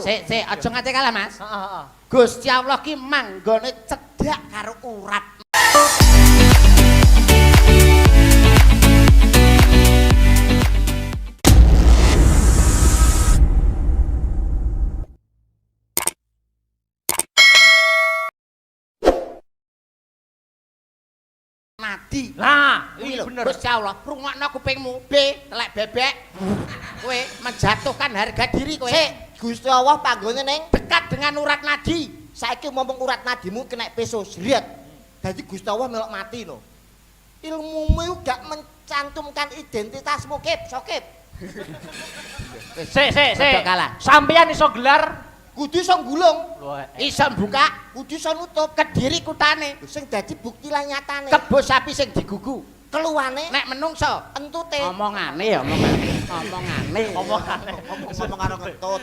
Sik, aja ngate kalah, Mas. Heeh. Gusti Allah ki manggone cedhak karo urat. Nadi. Lah, Kuwi iki lho, bener. Gusti Allah, rungokno kupingmu. B, telek bebek. Kowe menjatuhkan harga diri kowe. Sik, Gusti Allah panggone ning Dekat dengan urat nadi. saiki ngomong urat nadimu kena peso sriet. Dadi Gusti Allah melok mati no. Ilmumu iku gak mencantumkan identitasmu, Kip, Sokip. Sik. Aja kalah. Sampeyan iso gelar Kudu iso nggulung, Iso buka kudu iso nutup. kediri kutane. Sing dadi bukti lan nyatane. Kebo sapi sing digugu. Keluwane Nek menungso entute. omongane. Ngomong karo kentut.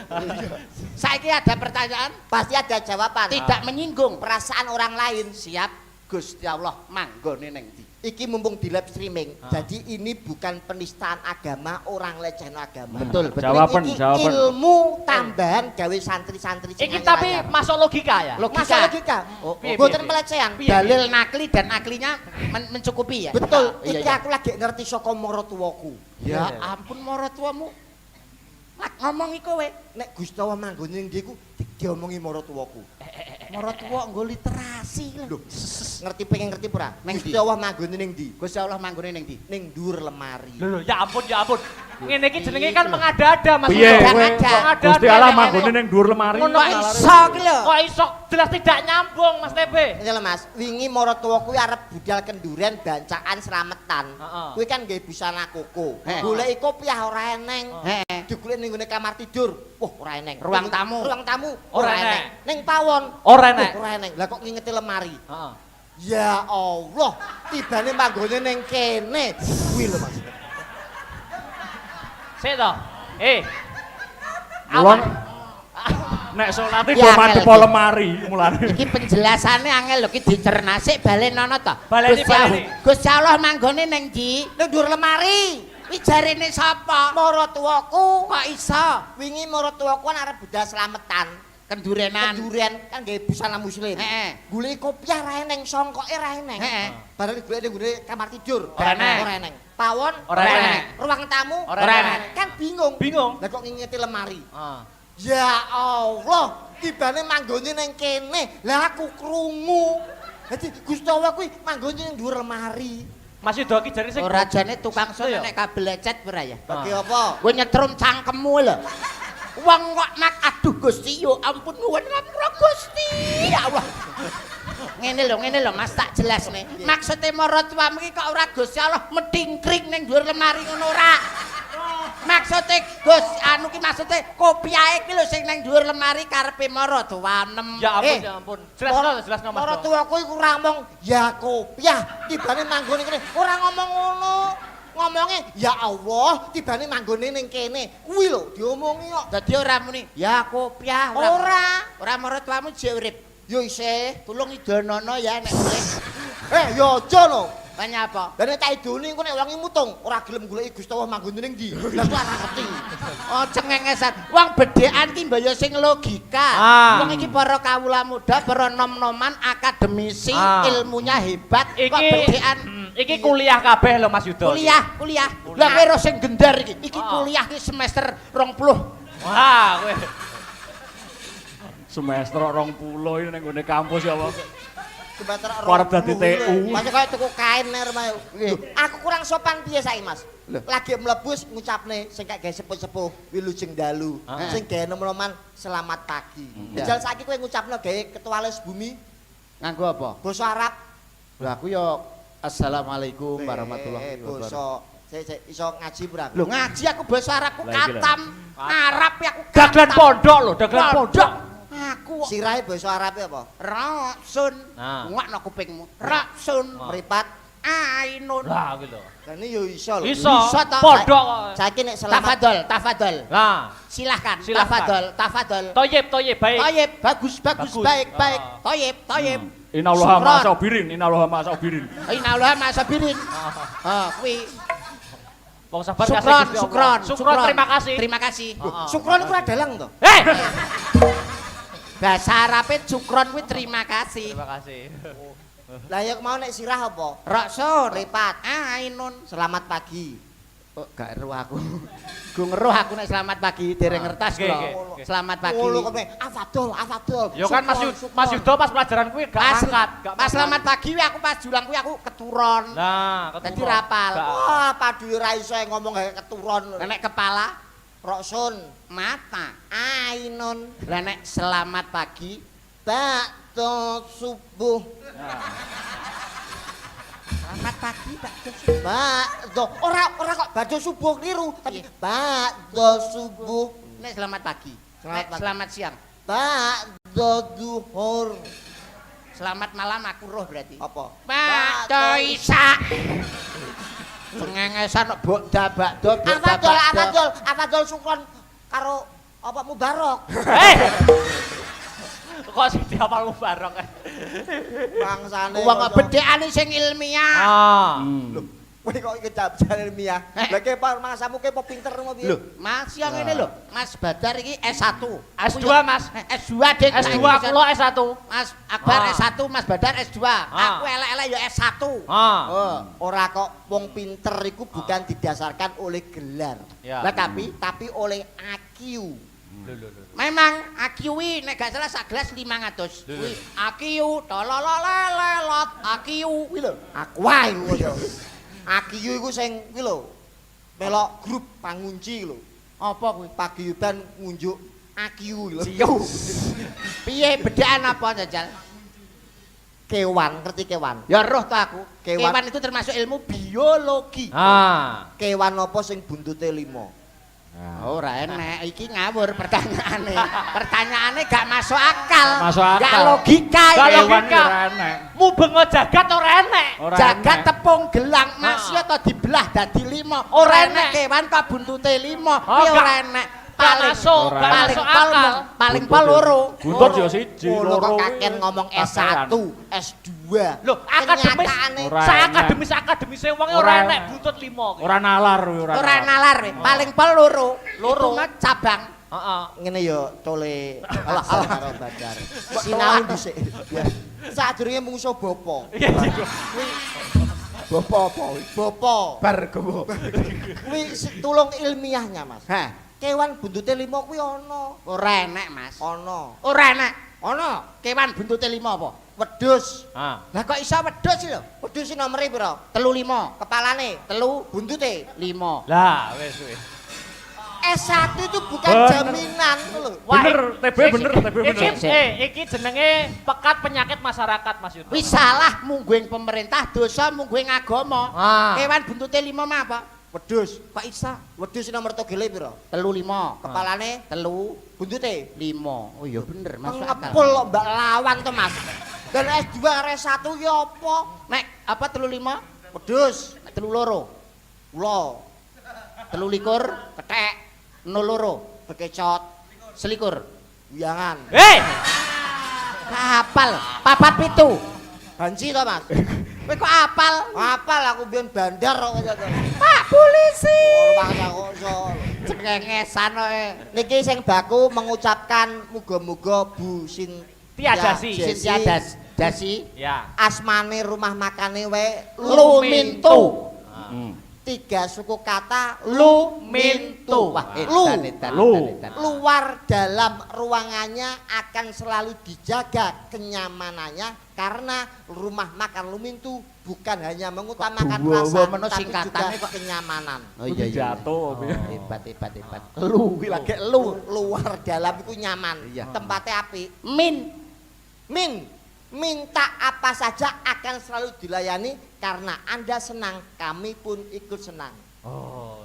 Saiki ada pertanyaan Pasti ada jawaban. tidak menyinggung. Perasaan orang lain. Siap Gusti Allah manggone ning ndi? Iki mumpung di live streaming. Jadi ini bukan penistaan agama, orang lecehno agama. Betul. Jawaban. Ilmu tambahan gawe santri-santri. iki tapi masuk logika ya. Masuk logika. Piye, Boten piye? pelecehan. Dalil nakli dan aklinya mencukupi ya. Betul. Iya, Iki aku lagi ngerti saka maratuwaku. Ya ampun maratuwamu. Lak ngomongi kowe. Nek Gusti Allah manggone ning ndi ku diomongi maratuwaku. Maratuwa nggo literasi lho. Ngerti pengen ngerti ora? Ning Gusti ndi? Allah manggone ning ndi? Gusti Allah manggone ning ndi? Ning dhuwur lemari. Lho, ya ampun. Ngene iki jenenge kan mengada-ada Mas. Piye kowe? Mengada-ada. Gusti Allah manggone ning dhuwur lemari. Ngono Kok iso ki lho? Kok iso jelas tidak nyambung Mas TB. Ini lho Mas, wingi maratuwaku arep budal kenduren bancaan slametan. Heeh. Kuwi kan nggih busana koko. Heh. Goleki kopiah ora eneng. Heeh. Digoleki ning gone kamar tidur. Wah, ora eneng. Ruang tamu. Ruang tamu Ora ora eneng. eneng. Ning pawon Ora enek. Ora eneng. Lah kok ngingeti lemari. Heeh. Ya Allah, tibane manggone ning kene. Kuwi lho Mas. Sik to. Mulane nek salate Ya, do madhep angel. lemari mulane. Iki penjelasannya angel lho, iki dicerna sik balenono to. Baleni, Gusti Allah- baleni. Gusti Allah manggone ning ndi? Ning dhuwur lemari. Kuwi jarene sapa? Maratuwaku Kok iso? wingi maratuwaku kan arep budal slametan. Kendurenan. Kenduren kan nggih busana muslim. Heeh. Goleki kopiah ra eneng, songkoke ra eneng. Heeh. Bareng golek ning gone kamar tidur. Ora eneng. Ora eneng. Pawon Ora eneng. Ruang tamu Ora eneng. Kan bingung. Bingung. Lah kok ngingeti lemari. Heeh. Ya Allah, tibane manggone ning kene. Lah aku krungu. Dadi Gusti Allah kuwi manggone ning dhuwur lemari. Mas Yudo iki jare sing Ora jane tukang sun Iya. nek kabel lecet ora ya? Bagi apa? Kowe nyetrum cangkemmu lho. Wong kok nak aduh Gusti yo ampun nuwun ngapura Gusti. Ya Allah. Ngene lho Mas tak jelasne. Maksude maratuwamu iki kok ora Gusti Allah medingkring ning dhuwur lemari ngono ora. Maksude Gus anu ki maksude kopiahe ki lho sing ning dhuwur lemari karepe maratuwanem. Ya ampun. Jelasno Mas. Maratuwaku iku ora ngomong ya kopiah, tibane manggone kene. Ora ngomong ngono. Ngomongnya ya Allah, tibane manggone ning kene. Kuwi lho diomongi kok. Dadi ora muni ya kopiah ora maratuwamu jek urip. Yo isih. Tulung idonono ya nek boleh. Yo aja no. Tanya apa? Lah nek tak idoni engko nek wangi mutung, ora gelem goleki Gusti Allah manggone ning ndi. Lah kuwi ora ngerti. Oh cengengesan. Wong bedhekan ki mbaya sing logika. Wong iki para kawula muda, para nom-noman akademisi, ilmunya hebat. Kok bedhekan Iki kuliah kabeh lho Mas Yudo. kuliah. Lah kowe ro sing gendar iki. Iki kuliah ki semester 20. Wah, kowe. Semester 20 ini ning gone kampus ya apa. Semester Arep dadi TU. Masih kaya tuku kain ner Mas. Aku kurang sopan piye saiki Mas? Lagi mlebu ngucapne sing kaya sepuh-sepuh wilujeng dalu. Sing gawe nom-noman selamat pagi. Jal saiki kowe ngucapno gawe ketua les bumi Nganggo apa? basa Arab. Lah aku yo assalamualaikum warahmatullahi wabarakatuh. Basa sik iso ngaji pura. Lho ngaji aku basa Arabku Lah iki lho. katam. Arab ya aku Dagelan katam. pondok lho, dagelan pondok. Aku kok Sirahe basa Arabe apa? raksun. Nah. Ngakno kupingmu. Raksun. Mripat. Ainun. Lah kuwi lho. Lah ini yo iso lho. Iso Iso toh. pondok kok. Saiki nek selamat Tafadol. Lah, Silahkan. Silahkan. Tafadol. toyib baik. Toyib, bagus, Bagus. baik. Ah. Toyib. Innallaha Syukron. ma'asabirin, innallaha ma'asabirin. Inallah masabirin. Kuwi Wong sabar Syukron. Sukron, terima kasih. Terima kasih. Sukron iku adalang to. Eh! Bahasa Arabe cukron kuwi terima kasih. Terima kasih. Lah ya mau nek sirah apa? Rokso, Ripat. Ainun. Selamat pagi. Oh, gak eruh aku. Gue ngeruh aku nek selamat pagi dereng ngertas Oke, kula. oke. Selamat pagi. Ngono kok Afadol. Yo kan Mas Yudo pas pelajaran kuwi gak Pas angkat. pas selamat pagi kuwi aku pas julang kuwi aku keturon. Nah, Dadi rapal. Wah, padu ra iso ngomong kayak keturon. Nek kepala Roksun, mata. Ainun, Lah nek selamat pagi bakdo subuh. selamat pagi Pak. Bakdo ora kok bakdo subuh keliru, tapi bakdo subuh. Nek selamat pagi. Selamat Nek pagi. selamat siang. Bakdo duhur. Selamat malam aku roh berarti. Apa? Bakdo Isa. Cengengesan bakda bakdo Afadol sukron karo apa Mubarok. Kok sing dihafal Mubarok. Bangsane. Wong bedhekane sing ilmiah. Ah. Kowe kok iki jabjan ilmiah. Lah ke mangsamu ke pinter ngono piye? Lho, Mas yang ngene lho. Mas Badar iki S1. S2 Mas. S2 Dik. S2 kula S1. Mas Akbar Ah. S1, Mas Badar S2. Aku elek-elek ya S1. Ah. Oh, ora kok wong pinter iku bukan didasarkan oleh gelar. Ya. Lah tapi Oleh IQ. memang AQ wi nek gak salah sak gelas 500. Kuwi AQ tolololelelot AQ kuwi lho. Aku wae ngono. IQ iku sing kuwi lho. Melok grup pangunci lho. Apa kuwi? Paguyuban ngunjuk IQ lho. Siyo. Piye bedaan apa jajal? Kewan, ngerti kewan? Ya roh to aku. Kewan. Kewan itu termasuk ilmu biologi. Ah. Kewan apa sing buntute 5? Ora enek, iki ngawur pertanyaane. Pertanyaane gak masuk akal. Masuk akal. Gak logika Gak iki. logika. Kewan ki ora enek. Mubengo jagat ora enek. Ora Jagat enek. tepung gelang masya to dibelah dadi 5. Ora enek kewan kok buntute 5. Kuwi ora enek. Gak masuk, Ora gak enek. masuk akal. Paling pol loro. Buntut yo siji, Ngono kok loro. kaken ngomong S1, S2. Loh, akademis. Kenyataane Ora Akademis wong ora Ora enek enek. buntut 5. Ora nalar kuwi Ora nalar. Paling pol loro. Loro. Itu mah cabang. Heeh. ngene yo tole alah karo Badar. Sinau dhisik. Sadurunge mungsuh bapa. Iya, iya. Bapa apa? Bapa. Bar gowo. Kuwi tulung ilmiahnya, Mas. Hah, Kewan buntute 5 kuwi ana. ora enek, Mas. Ana. Ora enek. Ana. Kewan buntute 5 apa? Wedhus. Ah. Lah kok iso wedhus lho? Wedhus iki nomere pira? 35. Kepalane, Telu buntute. 5. Lah, wis wis. S1 itu bukan Bener. jaminan lho. Bener, TB bener, TB bener. Iki jenenge pekat penyakit masyarakat Mas Yudo. Wis salah mungguing pemerintah, dosa mungguing agama. Ah. Kewan buntute 5 mah apa? Wedhus. Kok iso? Wedhus nomor togele pira? 35. Kepalane, Telu buntute. 5. Oh iya bener masuk akal. Ngepul kok mbak lawan to, Mas. Dan S2 R1 ki apa? Nek apa 35? Wedhus. Nek 32. Ula. 23 kethek 02 Bekecot. selikur. Wiyangan. Hei, Kapal 47. Banci to, Mas? Kowe kok apal? Apal aku biyen bandar kok ngono to. Pak polisi. Bangsa kok iso. Cengengesan kowe. Niki sing baku mengucapkan muga-muga Bu Tia Jasi. Sintia Dasi Ya. asmane rumah makane wae Lumintu. Hmm. 3 suku kata Lumintu. Wah, Lu. Lu. luar dalam ruangannya akan selalu dijaga kenyamanannya karena rumah makan Lumintu bukan hanya mengutamakan Kok rasa dua-dua meno tapi juga singkatannya kok. kenyamanan. Oh iya iya. Jatuh. Hebat hebat hebat. Lu kuwi lagi lu. Luar dalam itu nyaman, Iya. tempatnya api. Minta apa saja akan selalu dilayani karena Anda senang, kami pun ikut senang.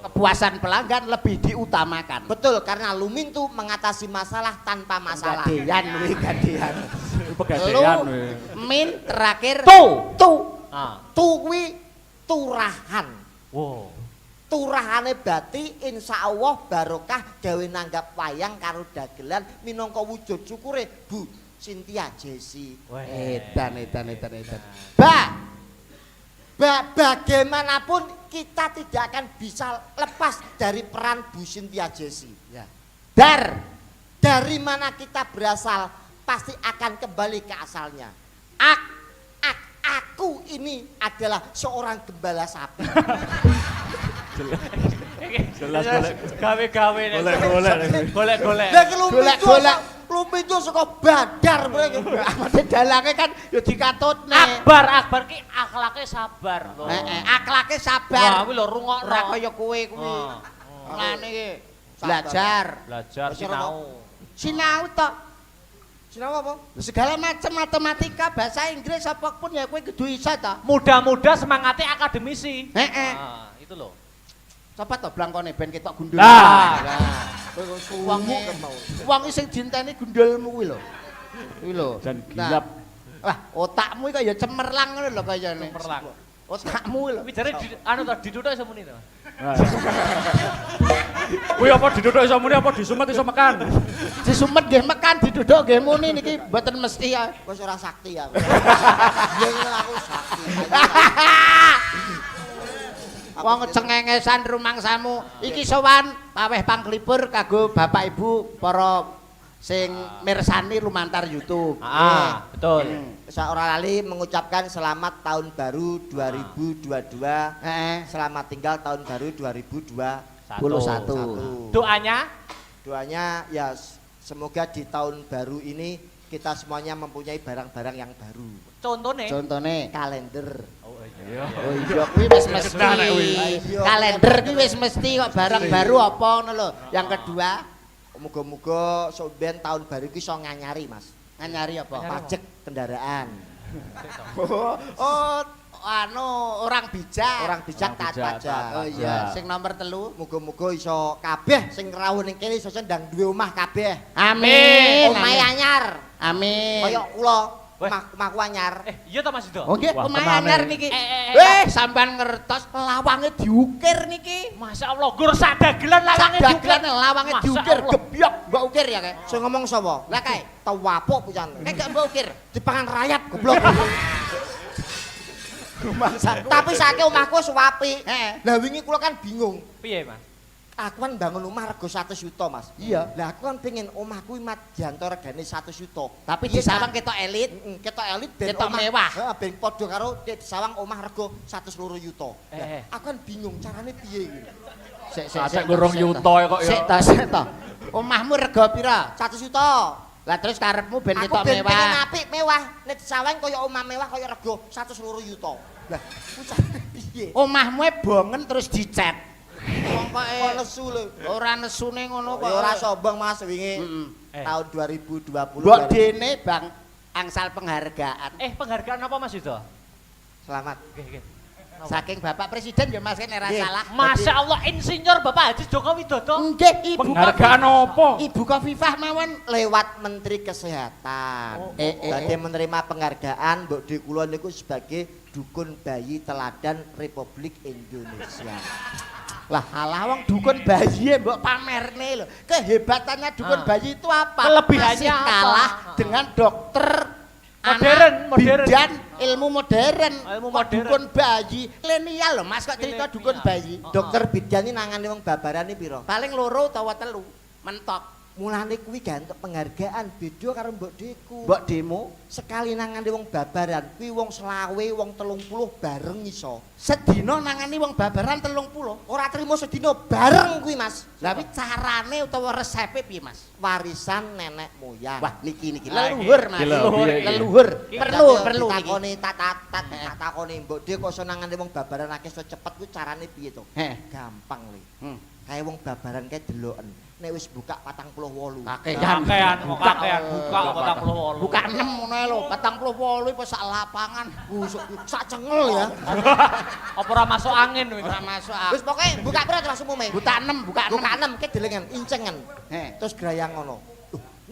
Kepuasan pelanggan lebih diutamakan. Betul, karena Lumintu mengatasi masalah tanpa masalah. Gadean kuwi gadean. Pegadean Lu we. min terakhir Tu. tu. Ah. Tu kuwi turahan. Wow. Turahane berarti insya Allah barokah gawe nanggap wayang karo dagelan minangka wujud syukure Bu Sintia Jesi. Edan. Bagaimanapun kita tidak akan bisa lepas dari peran Bu Sintia Jesi. Ya. Dar. Dari mana kita berasal, pasti akan kembali ke asalnya. Aku ini adalah seorang gembala sapi. Jelas Gawe-gawe nek. Golek-golek. Lah Golek-golek. Lumpijo saka Badar kowe. Amane dalange kan ya dikatutne. Akbar ki akhlake sabar lho. Akhlake Wah, sabar. kuwi lho rungokno. Ora kaya kowe kuwi. Ngene iki belajar Sinau. sinau to. Sinau apa? Segala macam matematika, bahasa Inggris apapun ya kowe kudu iso to. Muda-muda semangatnya akademisi. Heeh. Nah, itu loh. Coba to blangkone ben ketok gundul. Lah. Wong sing dienteni gundulmu kuwi lho. Kuwi lho. Dan gilap. Wah, otakmu iki kaya cemerlang ngono lho kayane. Cemerlang. Otakmu lho. Tapi jare anu to diduduk iso muni to. Kuwi apa diduduk iso muni apa disumet iso mekan? Disumet nggih mekan diduduk nggih muni niki mboten mesti ya. Wis ora sakti aku. Biyen aku sakti. Wong cengengesan rumangsamu iki sowan paweh panglipur kanggo Bapak Ibu para sing mirsani lumantar YouTube. Betul. Saya ora lali mengucapkan selamat tahun baru 2022. Selamat tinggal tahun baru 2021. Doanya Doanya ya semoga di tahun baru ini kita semuanya mempunyai barang-barang yang baru. Contone Kalender. Oh iya kuwi wis mesti. Kalender kuwi wis mesti kok barang baru apa ngono lho. Yang kedua, muga-muga sok ben tahun baru iki iso nganyari, Mas. nganyari apa? Pajak kendaraan. Anu orang bijak. Orang bijak taat pajak. Oh iya, sing nomor 3. Muga-muga iso kabeh sing rawuh ning kene iso ndang duwe omah kabeh. Amin. Omahe anyar. Amin. Kaya kula omahku anyar. Iya ta Mas Ido? Oh nggih, Wah, omahe tenan, anyar eh. niki. Sampean ngertos lawange diukir niki. Masya Allah, gur sak dagelan lawange Dagelan lawange Masya diukir, Allah. gebyok mbok ukir ya kae. Sing ngomong sapa? Lah kae, Tawapok pisan. gak mbok ukir. Dipangan rayap goblok. Tapi saiki omahku wis apik. Lah wingi kula kan bingung. Piye, Mas? Aku kan bangun omah rego 100 juta, Mas. Iya. Lah aku kan pengen omahku mat janto regane 100 juta. Tapi Iya, disawang kan? ketok elit. Ketok elit ben Ketok mewah. Heeh, ben padha karo disawang omah rego 102 juta. Eh. Aku kan bingung carane piye iki. Sik ngurung yuto kok ya. Sik to. Omahmu rega pira? 100 juta. Lah terus karepmu ben Aku ketok ben pengen mewah. apik mewah. Nek disawang kaya omah mewah kaya rego 102 juta. Lah, ku carane piye? Omahmu bongen terus dicet. Wong kok Kok nesu lho. ora nesune ngono kok. Ya ora sombong Mas wingi. Eh. Tahun 2020. Mbok dene Bang angsal penghargaan. Penghargaan apa Mas Ido? Selamat. Nggih. Saking Bapak Presiden ya Mas nek ora Nggih. salah. Masya Allah, Insinyur Bapak Haji Joko Widodo. Nggih, Ibu Penghargaan apa? Ibu Kofifah mawon. Lewat Menteri Kesehatan. Dadi menerima penghargaan Mbok Dwi kula niku sebagai dukun bayi teladan Republik Indonesia. Lah alah wong dukun bayi mbok pamerne lho. Kehebatannya dukun bayi itu apa? Kelebihannya Masih apa? kalah dengan dokter Modern. bidan ilmu modern. Ilmu Kok modern. Dukun bayi. Lenial lho Mas kok cerita dukun bayi. Dokter bidan ini nangani wong babarane pira? Paling loro utawa 3 mentok. Mulane kuwi gak entuk penghargaan beda karo Mbok Dwiku. Mbok demo Sekali nangani wong babaran kuwi wong selawe, wong 30 bareng iso. sedina nangani wong babaran 30. Ora trimo sedina bareng kuwi Mas. Lah kuwi carane utawa resepe piye Mas? Warisan nenek moyang. Wah niki Lah, leluhur Mas. Gila, piye iki? Leluhur. Perlu niki. takoni tak takoni Mbok Dwi kok iso nangani wong babaran akeh iso cepet kuwi carane piye to? Gampang le. Kayak wong babaran kae deloken. Nek wis buka 48. Kakean buka 48. Buka 6 ngono ae lho, 48 iku sak lapangan. Sak cengel ya. Apa ora masuk angin kuwi? Ora masuk Wis pokoke buka pira terus umume? buka 6, buka 6. Buka 6 ke delengen incengen. Heh. Terus grayang ngono.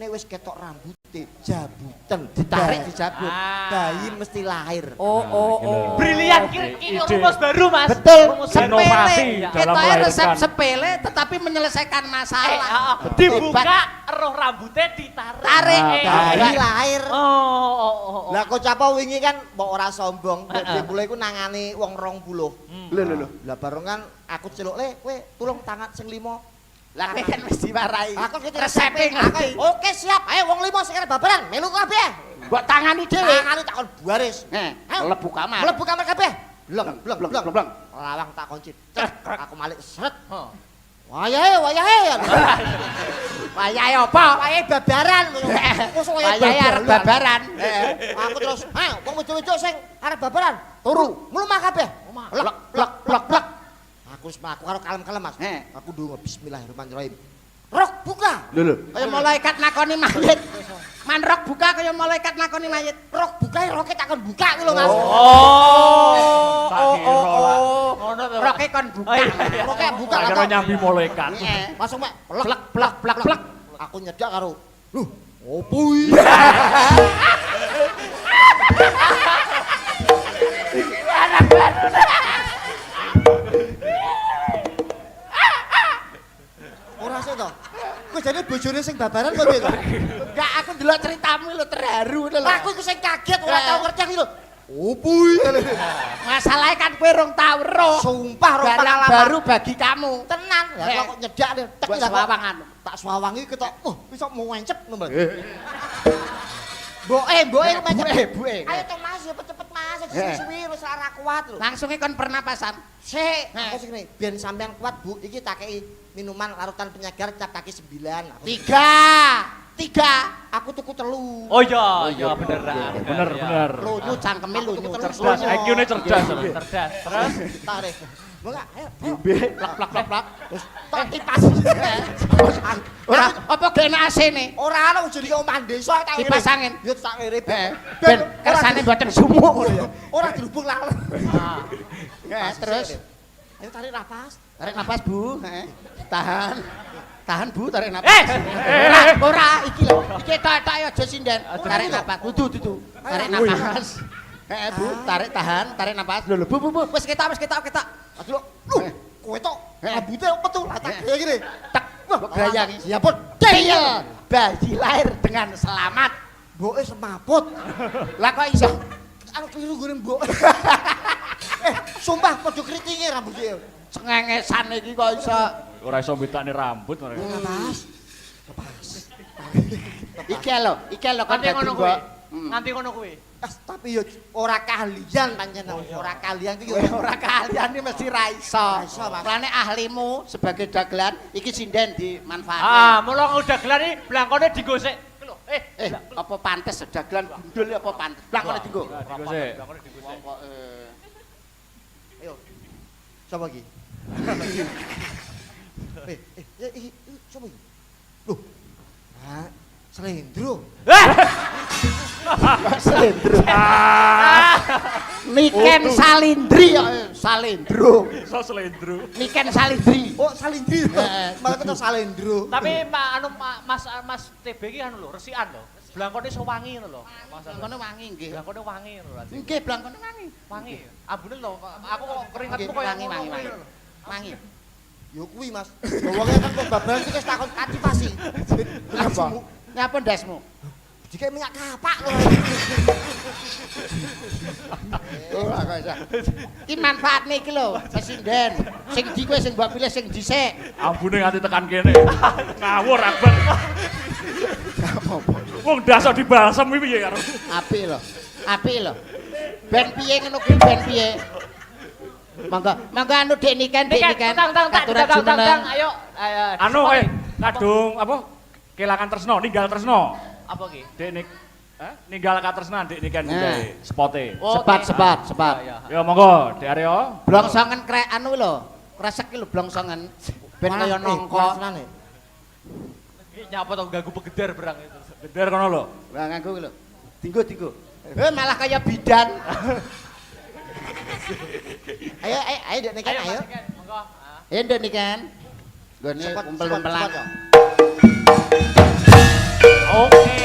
Nek wis ketok rambute jabutan, Ditarik dijabut. bayi mesti lahir. Oh. Brilian ini rumus baru Mas. Betul. Rumus Sepele. Inovasi dalam Kita melahirkan. resep sepele tetapi menyelesaikan masalah. Dibuka roh rambutnya ditarik. Tarik. Bayi lahir. Oh. Lah kok apa wingi kan mbok ora sombong, mbok dhewe iku nangani wong 20. Lho. Lah bareng kan aku celuk le, kowe tulung tangan sing 5. Lah kowe kan wis diwarai. Aku gitu resepe ngerti. Oke siap, ayo wong 5 semua sing arep babaran melu kabeh. Mbok tangani dhewe. Tangane takon baris. Mlebu kamar. Mlebu kamar kabeh. Bleng. Lawang tak kunci. Aku malik sret. Wayahe. Wayahe apa? Wayahe babaran. Wayahe arep babaran. Aku terus, "Ayo, wong wedok-wedok sing arep babaran, turu, mlumah kabeh." Plek. Aku wis mlaku karo kalem-kalem, Mas. Aku ndonga bismillahirrahmanirrahim. Rok buka. Lho. Kaya malaikat nakoni mayit. Man rok buka kaya malaikat nakoni mayit. Rok buka, roke takon buka kuwi lho, Mas. Ngono to. Roke kon buka. Roke buka Kira nyambi malaikat. Langsung mek Plek. Aku nyedak karo, "Loh, opo iki?" Ora sik to. Kowe jane bojone sing babaran kok piye to? Enggak, aku ndelok ceritamu lho terharu lho. Aku iku sing kaget ora tau ngerti aku lho. Opo iki? Masalahe kan kowe rong tau ro. Sumpah ro Barang pengalaman baru bagi kamu. tenan. Lah kok nyedak tek Buat sawangan. Tak swawangi ketok. Iso muencep ngono. Mboke mencep. Ayo to Mas, cepet-cepet Mas, suwi wis ora kuat lho. Langsung kon pernapasan. Sik, aku sing ngene, biyen sampean kuat Bu, iki tak kei minuman larutan penyegar cap kaki 9. Tiga. Aku tuku 3. Oh iya beneran. Bener. Lunyu cangkeme lunyu. Cerdas, IQ-ne cerdas. Cerdas. Terus Tarik. Enggak, ayo. Plak. Terus tok kipas. Ora apa gene AC-ne? Ora ana ujug iki omah desa tak ngene. Kipas angin. Yo tak ngene. Ben kersane mboten sumuk. Ora dirubung lah. Terus Ayo tarik napas. tarik napas, Bu. Tahan Bu, tarik napas. Eh! Ora iki lho. Iki tok aja sinden. Tarik napas. Dudu. Tarik napas. Bu, tarik napas. Lho, Bu. Wis ketok. Aduh, lho, kowe tok rambute opo tuh? Latak kaya gini. Tek. Wah, gayangi. Ya pun, Deyel. Bayi lahir dengan selamat. mboke semaput. Lah kok iso? Aku keliru gone mbok. Sumpah padha kritinge rambutnya. Cengengesan iki kok iso. Ora iso mbitane rambut. Lepas. Iki lho kan nganti dadi ngono mbok. kuwi. Nganti ngono kuwi. Tapi yo ora kalian pancen ora kalian iki Ora kalian iki mesti ra iso. Ra iso, Mas. Mulane ahlimu sebagai dagelan iki sinden dimanfaatke. Mula dagelan iki blangkone digosek. Lho, Apa pantes dagelan gundul apa pantes? Blangkone dienggo. Digosek. Ayo. Coba iki. Coba iki. Loh. Nah, Slendro. Slendro. Niken Salindri Salendro. Iso slendro. Niken Salindri. Oh, Salindri. Malah kena Salendro. Tapi Mas TB iki anu lho, resikan lho. Blangkone iso wangi ngono lho. Blangkone wangi nggih. Blangkone wangi lho. Nggih, blangkone wangi. Wangi. Ambune lho, aku kok keringetmu koyo Wangi. Wangi. Yo kuwi Mas. Wonge kan kok babaran iki wis takon aktivasi. Apa? Nyapa ndasmu? Dike minyak kapak lho. Ora kok iso. Iki manfaatne iki lho, sinden. Sing ndi kowe sing mbok pilih sing dhisik. Ambune nganti tekan kene. Ngawur akbar. Wong dasar dibalsem iki piye karo. Apik lho. Ben piye ngono kuwi ben piye? Mangga anu Dek Niken. Aturan jumeneng. Ayo. Anu kadung apa? Kelangan tresno, ninggal tresno. Apa ki? Dek Nik. Ninggal katresnan Dek Niken kuwi spote. Sepat. Ya monggo, Dek Aryo. Blongsongen krek anu lho. Kresek iki lho blongsongen. Ben kaya nangka. Iki nyapa to ganggu pegedar berang itu. Geder kono lho. Lah nganggo lho. Dinggo. Malah kaya bidan. Ayo Dek Niken ayo. Monggo. Ayo Dek Niken. Gone umpel-umpelan. Oke.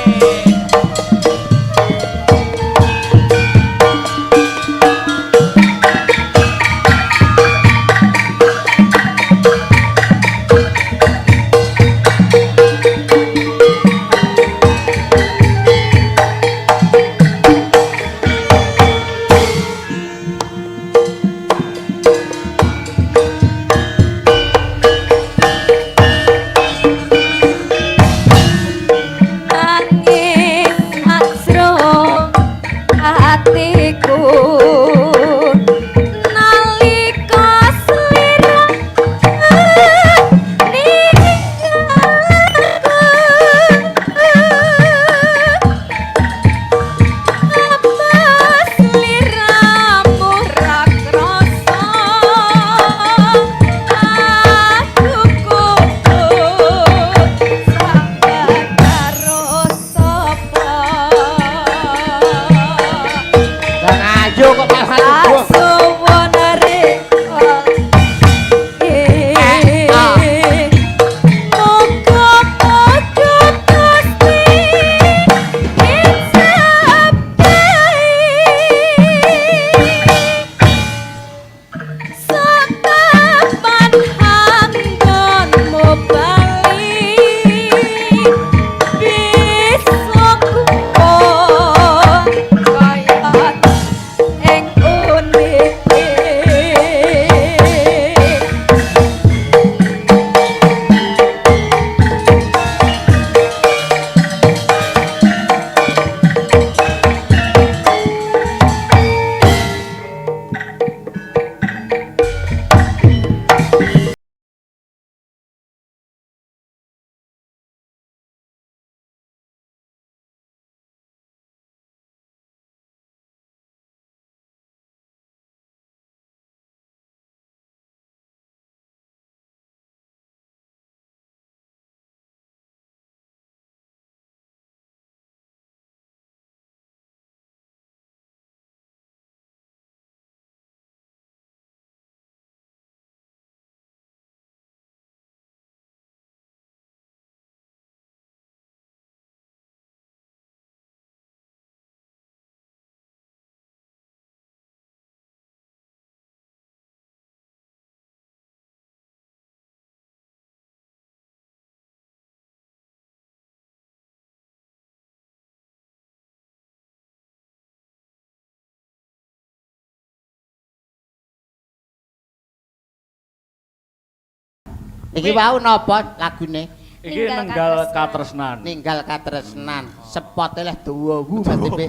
Iki wau napa lagune? Iki nenggal katresnan. Ninggal katresnan. Sepote leh dawa berarti pe.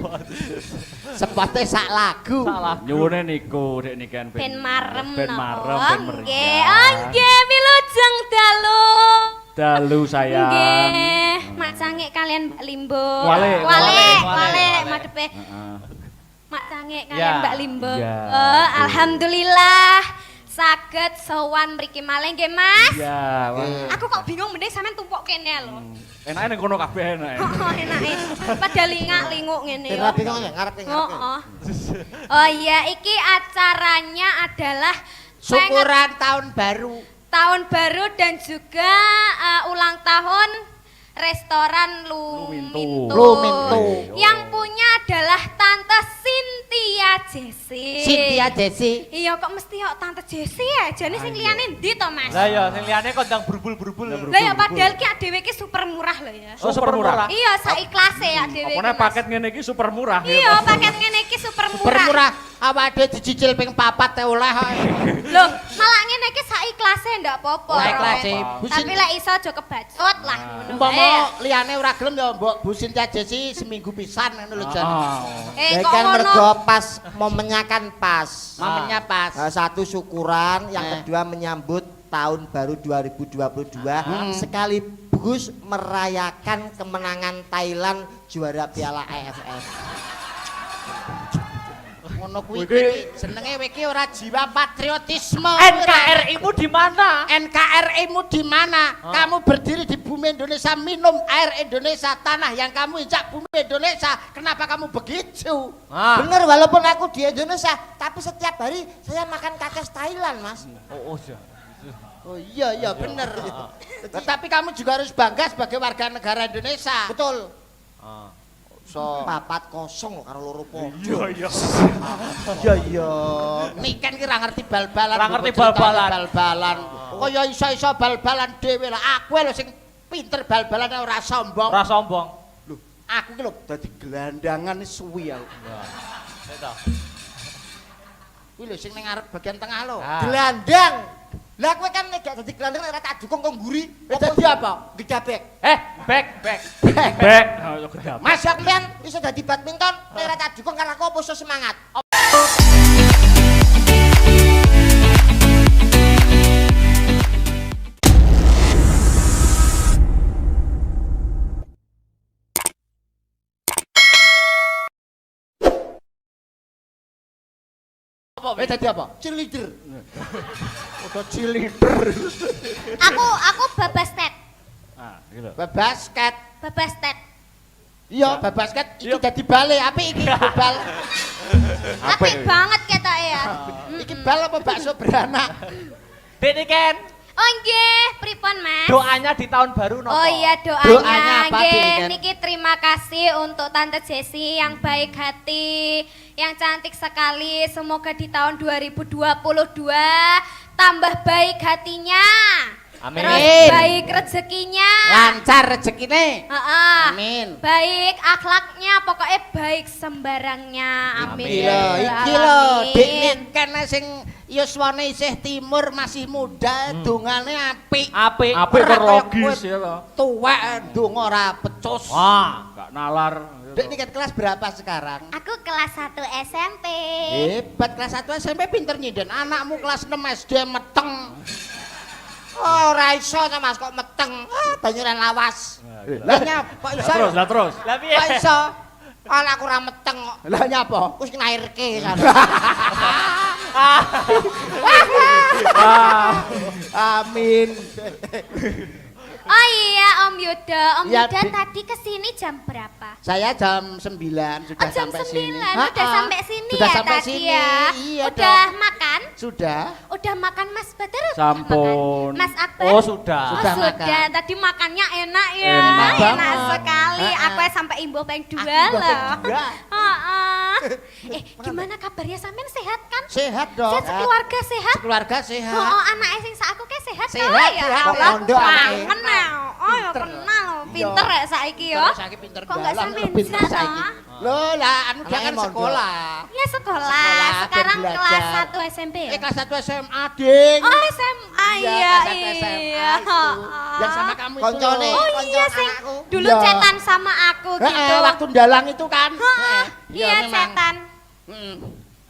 Sepote sak lagu. Nyuwune niku Dek niken Ben marem ben napa? marem ben meriah. Nggih, nggih wilujeng dalu. Dalu sayang. Nggih, Mak Cangik kalian Mbak Limbo. Wale, Wale madepe. Heeh. Mak Cangik Ya. kalian Mbak Limbo. Ya. Alhamdulillah saged sowan mriki malih nggih, Mas. Iya, wah. Aku kok bingung mending sampean tumpuk kene lho. Enake ning kono kabeh enake. Oh, enake. Padahal lingak-linguk ngene Ben ya. bingung ya ngarepe ngarepe. Oh iya, iki acaranya adalah Syukuran tahun baru. tahun baru dan juga ulang tahun restoran Luminto. Luminto. Yang punya adalah Tante Cynthia Jesse. Cynthia Jesse. Iya kok mesti kok Tante Jesse ya? Jane sing liyane ndi to, Mas? Lah ya sing liyane kok ndang berbul-berbul. Lah ya padahal ki dhewe ki super murah lho ya. Oh, super murah. Iya, saiklase ya dhewe. Apane paket ngene iki super murah. Iya, paket ngene iki super murah. Bermurah awake dicicil ping 4 oleh. Loh, malah ngene iki saiklase ndak apa-apa. Saiklase. Tapi lek iso aja kebacut lah ngono. Umpama liyane ora gelem ya mbok Bu Cynthia Jesse seminggu pisan ngono lho Jan. Eh Ya kok kan ngono? mergo pas momennya kan pas. Momennya pas. Satu syukuran, yang kedua menyambut tahun baru 2022 sekaligus merayakan kemenangan Thailand juara Piala AFF. Ngono kuwi jenenge iki ora jiwa patriotisme. NKRI-mu di mana? NKRI-mu di mana? Kamu berdiri di bumi Indonesia, minum air Indonesia, tanah yang kamu injak bumi Indonesia. Kenapa kamu begitu? Bener walaupun aku di Indonesia, tapi setiap hari saya makan kakek Thailand, Mas. Oh iya bener. Tetapi kamu juga harus bangga sebagai warga negara Indonesia. Betul. So, 4-0 karo loro po. Iya. Iya. Niken ki ora ngerti bal-balan. Ora ngerti mbok ceritane bal-balan. Bal-balan. Kaya iso-iso bal-balan dhewe lah. Aku lho sing pinter bal-balan ora sombong. Ora sombong. Lho, aku ki lho dadi gelandangan suwi aku. Eta. Kuwi lho sing ning ngarep bagian tengah lho. Gelandang. Lah kowe kan nek gak dadi gelandang nek ora tak dukung kok mburi. Dadi apa? Gedabek. Back. Bek. Oh, kedap. Mas sampean iso dadi badminton nek ora tak dukung karena aku iso semangat. Dadi apa? Cheerleader. Udah cheerleader. Aku babasket. Ah, gitu. Babasket. Babasket. Iya, babasket iki dadi bale, apik iki bal. Apik banget ketoke ya. Iki bal apa bakso beranak? Dek Niken, Oh nggih, pripun Mas? doanya di tahun baru nopo? Oh iya Doanya doanya apa, nggih. Diniken? Niki terima kasih untuk Tante Jessi yang baik hati, yang cantik sekali. Semoga di tahun 2022 tambah baik hatinya. Amin. Terus baik rezekinya. Lancar rezekine. Heeh. Amin. Baik akhlaknya, pokoknya baik sembarangnya. Amin. Amin. Ya Iya, iki Rabbal lho, Alamin. Dik Niken sing yuswane isih timur masih muda, dongane apik. Apik. Apik Ora kaya terlogis kowe ya toh. Tuwek ndonga ora pecus. Wah, Gak nalar. Dik Niken kelas berapa sekarang? Aku kelas 1 SMP. Hebat, kelas 1 SMP pinter nyinden. Anakmu kelas 6 SD meteng. Ora iso ta Mas kok meteng. Banyuran lawas. Lah nyapa iso? Lah terus. lah piye? Kok iso? Anakku ora meteng kok. Lah nyapa? Wis nairke kan. Amin. Oh iya Om Yuda, Om Ya, Yuda Dik. tadi kesini jam berapa? Saya jam 9 sudah Oh, jam sampai 9, sini. udah Ha-ha. sampai sini Sudah ya sampai tadi sini. ya? Iya Udah dong. makan? Sudah. Udah makan Mas Badar? Sampun. Makan. Mas Akbar? Oh, sudah. Oh, Sudah sudah. makan. Tadi makannya enak ya. Enak banget. sekali. Ha-ha. Aku sampai imbo peng 2 Aku imbo loh. peng 2. Heeh. Gimana kabarnya sampean sehat kan? Sehat dong. Sehat sekeluarga sehat? Keluarga sehat. Oh, anaknya sing sak aku ke sehat Sehat, toh ya. sehat. Allah, Pondok anake. kenal. Oh, ya kenal. Pinter ya saiki ya. Saiki pinter Kok enggak dalam, sampean pinter bisa saiki. toh? Loh lah, anu dia Anaknya kan mondok. sekolah. Ya sekolah. Sekolah, Sekarang belajar. kelas 1 SMP ya? Kelas 1 SMA, Ding. Oh, SMA Iya, iya. kelas 1 SMA Iya. itu. Yang sama kamu itu. Koncone. loh. Oh iya, Konco sing anakku. dulu Iya. cetan sama aku gitu. Waktu dalang itu kan. Iya, memang. cetan.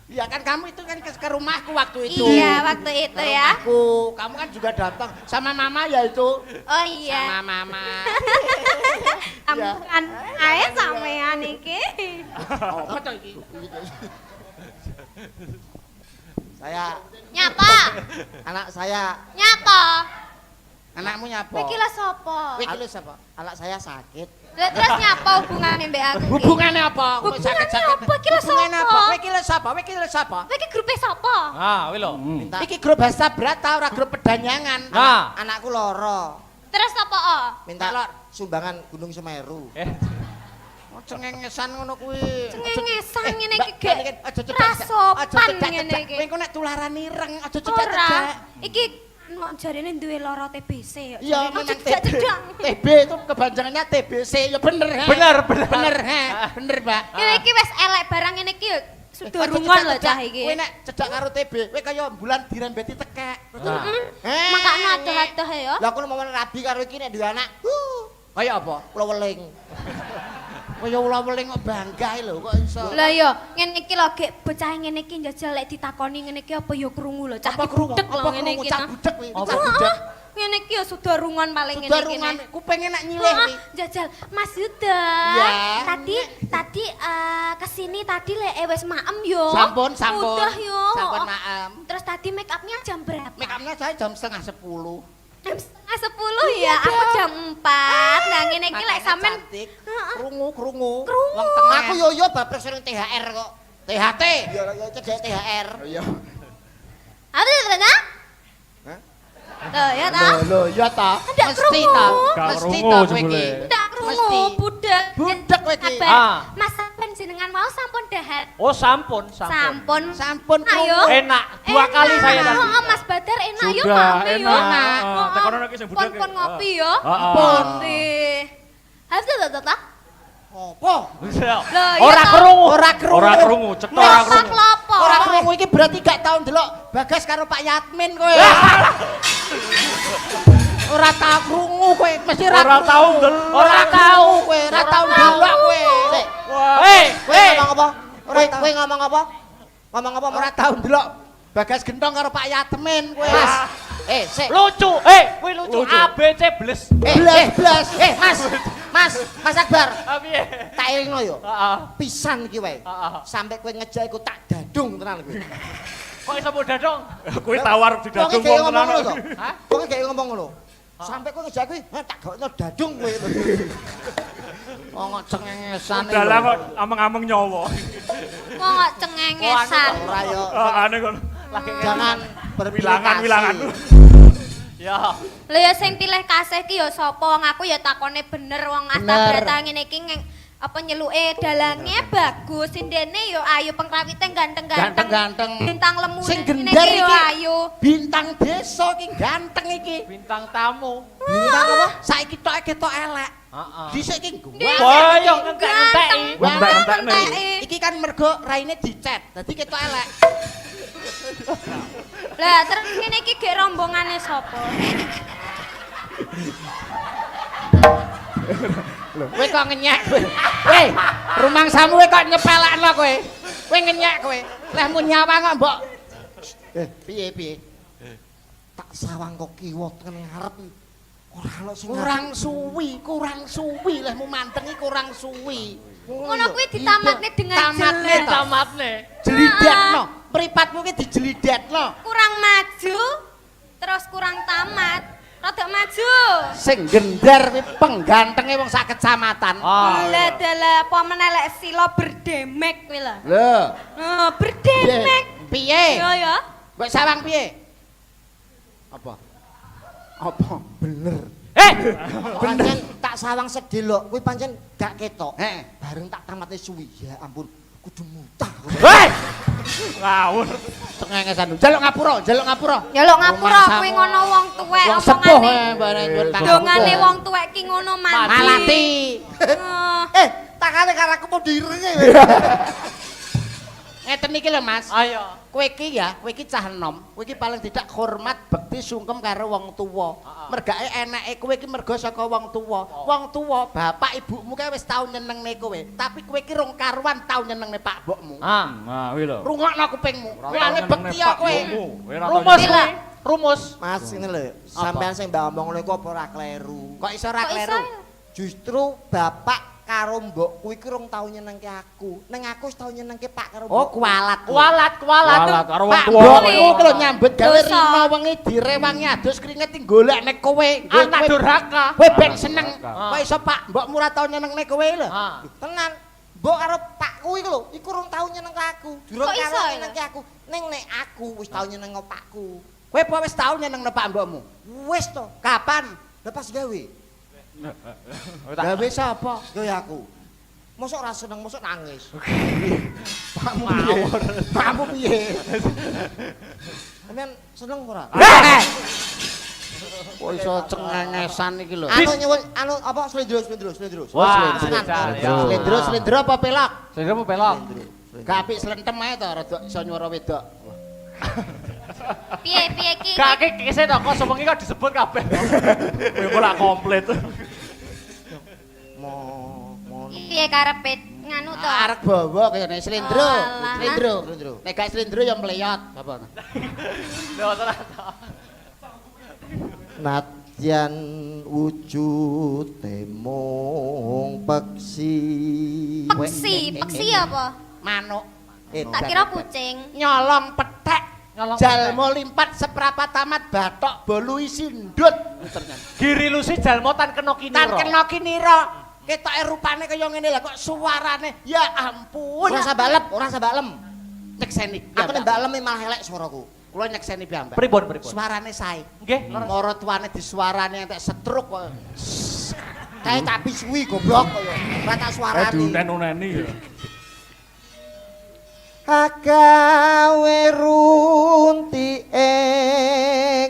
Iya kan kamu itu kan ke rumahku waktu itu. Iya, waktu itu Ke ya. rumahku. Kamu kan juga datang sama mama ya itu. Oh iya. Sama mama. Ampukan ae sampean iki. Apa tuh iki? Saya Nyapa? anak saya Nyapa? Anakmu nyapa? Kowe iki lho sapa? Kowe iki lho sapa? anak saya sakit. Lah terus nyapa hubungane mbek aku iki? Hubungannya apa? Kok Hubungannya sakit-sakit? apa? Iki lho Hubungannya sapa? apa? Kowe iki lho sapa? Kowe iki lho sapa? Kowe iki grupe sapa? Ah, kuwi lho. Minta Iki grup Hasta Brata ora grup pedanyangan. Nah, anakku loro. Terus apa? Oh? Minta Lor. sumbangan Gunung Semeru. Oh, cengengesan ngono kuwi. Cengengesan ngene iki Mbak, gek Mbak, aja cedak. ra sopan Aja cedak, ngene cedak. iki. Kowe engko nek tularan ireng, aja Ora. cedak-cedak. Iki jarene duwe lara TBC ya. Iya, Jarene memang cedak-cedak. TB itu kepanjangannya TBC. Ya bener, he. Bener, bener. Bener, he. Bener, Mbak. Ya iki wis elek barang ngene iki ya sudah Aja rungon lho cedak-cedak. cah iki. Kowe nek cedak karo TB, kowe kaya bulan dirembeti tekek. Nah. Makane adoh-adoh ya. Lah aku mau rabi karo iki nek duwe anak. Kaya apa? Weling. Kaya ula-weling kok bangga lho kok iso. Lah yo ngene iki lho gek bocah ngene iki njajal lek ditakoni ngene iki apa ya krungu lho cah Apa iki krungu? budek lho Apa ngene krungu? iki. Cah nah. budek kuwi. Apa Cah Wah, budek. ngene iki ya sudah rungon paling ngene Sudah iki. rungan, nih. kupengnya nak nyileh Wah, nih. jajal Mas Yuda. Ya. Tadi kesini tadi lek wis maem yo. Sampun. Udah yo. Sampun maem. Terus tadi make upnya jam berapa? Make upnya saya jam 9:30. Jam 10 ya, aku jam 4. Nah ngene iki lek Makanya sampean cantik. Heeh. Krungu. Krungu. Wong tengah. Aku yo babrek sering THR kok. THT. Ya ya cedek THR. Iya. Ada mana? Hah? Tuh ya ta. Lho, ya ta. Ndak Mesti krungu. ta. Gak Mesti krungu ta kowe jebule. iki. Ndak Mesti. krungu budek. Budek kowe iki. Kabar. Ah. Mas sampean jenengan mau sampun dahat. Oh, sampun. Sampun. Ayo. Enak. Dua kali saya tadi. Oh, Mas Badar enak yo Sudah, ngopi yo. enak. Oh, Tekono iki sing budek. Pon ngopi yo. Heeh. Pon. Harus tak? Apa? Ora krungu. Ora krungu. Ora krungu, cetha ora krungu. Klopo. Ora krungu iki berarti gak tau ndelok Bagas karo Pak Yatmin kowe. Ora tau krungu kowe, mesti Ora tau ndelok. Ora tau kowe, ora tau ndelok kowe. Sik, Hei, kowe ngomong apa? Kowe ngomong apa? Ngomong apa? Ora tau ndelok Bagas Gentong karo Pak Yatmin kowe. Mas. Sik. lucu. Kuwi lucu. Lucu. ABC bles. Blas. Mas Akbar, Ah, piye? tak elingno yo. Heeh. Pisan iki wae. Heeh. Sampai kowe ngejak iku tak dadung tenan kowe. Kok iso bodha dong? Kowe tawar Wong didadung iki wong ngomong tenan. ngono to. Hah? Wong iki ngomong ngono. Sampai kowe ngejak kuwi, tak gawekno dadung kowe. Wong cengengesan. Dalah kok ameng-ameng nyawa. Kok cengengesan. Ora yo. Heeh ngono. Lagi Jangan Wilangan. berpilih Ya. Lha ya sing pilih kasih ki ya sapa? Wong aku ya takone bener wong Bener. Astabrata ngene iki apa nyeluke dalange bagus, sindene yo ayu pengrawite ganteng-ganteng. Ganteng-ganteng. Bintang lemu Sing ngene gendar iki yo iki. ayu. Bintang desa iki ganteng iki. Bintang tamu. Bintang apa? Saiki tok ketok elek. Heeh. Dhisik iki Dhisik gua. Boyo iki ngentek-ngenteki. Ngentek-ngentek nih. Ngenteki. Iki kan mergo raine dicet, dadi ketok elek. Lah terus ngene iki gek rombongane sapa? Kowe kok ngenyek kowe. Weh, rumangsamu kowe kok nyepelekno kowe. Kowe ngenyek kowe. Lehmu nyawa kok mbok. Piye? tak sawang kok kiwa teng ngarep. Ora ono sing Kurang suwi lehmu mantengi kurang suwi. Ngono kuwi ditamatne dengan Tamatne jelek. to. Tamatne. Jelidetno. Mripatmu ki dijelidetno. Kurang maju, terus kurang tamat. Rada maju. Sing gendar kuwi penggantenge wong sak kecamatan. Ah. Lah dalah apa menelek sila berdemek kuwi lho. Lho, Berdemek. piye? Yo yo. Mbok sawang piye? Apa? bener. Bener. Pancen tak sawang sedelok kuwi pancen gak ketok. Heeh. Bareng tak tamatne suwi. Ya ampun. kudu mutah. Hei! Ngawur. Cengengesan. Jaluk ngapura, jaluk ngapura. Jaluk ngapura Rumah kuwi samu. ngono wong tuwek Wong sepuh omongane. bareng nyuwun tangan. Dongane wong tuwek ki ngono mandi. Malati. Eh, Takane karo aku mau direnge. Ngeten iki lho Mas. Ayo. Kowe iki cah enom, kowe iki paling tidak hormat, bekti, sungkem karo wong tuwa. Mergake enake kowe iki mergo saka wong tuwa. Wong tuwa, bapak ibumu kae wis tau nyenengne kowe, tapi kowe iki rong karuan tau nyenengne pak mbokmu. Nah, kuwi lho. Rungokno kupingmu. Mulane bekti ya kowe. Rumus Gila. kuwi. Rumus. Mas ngene lho, sampean sing mbak omong ngono iku apa ora kleru. Kok iso ora Kok iso? kleru? Justru bapak karo mbokku iki rong tau nyenengke aku. Ning aku wis tau nyenengke pak karo Oh, mbokku. kualat. Kualat. Kualat karo wong Pak tuwa. mbokmu lho nyambut gawe Dosa. rino wengi direwangi adus keringet golekne kowe. Anak durhaka. Kowe ben seneng. Ah. Kok iso pak mbokmu ora tau nyenengne kowe lho. Ah. Tenan. Mbok karo pakku iki lho, iku rong tau nyenengke aku. Durung Kok iso karo ya? nyenengke aku. Ning nek aku wis tau nyenengke pakku. Kowe apa wis tau nyenengne pak mbokmu? Wis to. Kapan? Lepas gawe. Gawe sapa? Gawe aku. Mosok ora seneng, mosok nangis. Pakmu piye? Pakmu piye? Sampeyan seneng ora? Kok iso cengengesan iki lho. Anu nyuwun anu apa slendro. Wah, Tenan. Slendro apa pelok? Sing apa pelok? Gak apik slentem ae to rada iso nyuara wedok. Piye ki? Gak kese to kok sewengi kok disebut kabeh. Kowe kok lak komplit. Piye karepe nganu to? Arek bawa kayane slendro. Alah. Slendro. Nek gak slendro ya mleyot apa. Lho ora to. Natyan wujude mung peksi. Peksi apa? Manuk. Tak kira kucing. Nyolong pethek. Nyolong Jalmo limpat seprapat tamat batok bolu isi ndut. Giri lusi jalmo tan kena kinira. Tan kena kinira. Ketoke rupane kaya ngene lah kok suarane ya ampun. Ora sabalep, ora sabalem. Nyekseni. Aku nek balem malah elek swaraku. Kula nyekseni piyambak. Pripun? Suarane sae. Nggih, Moro tuane disuarane entek setruk kok. Kae tapi suwi goblok kaya. Ora tak suarani. Dunen-uneni ya. Agawe runti ing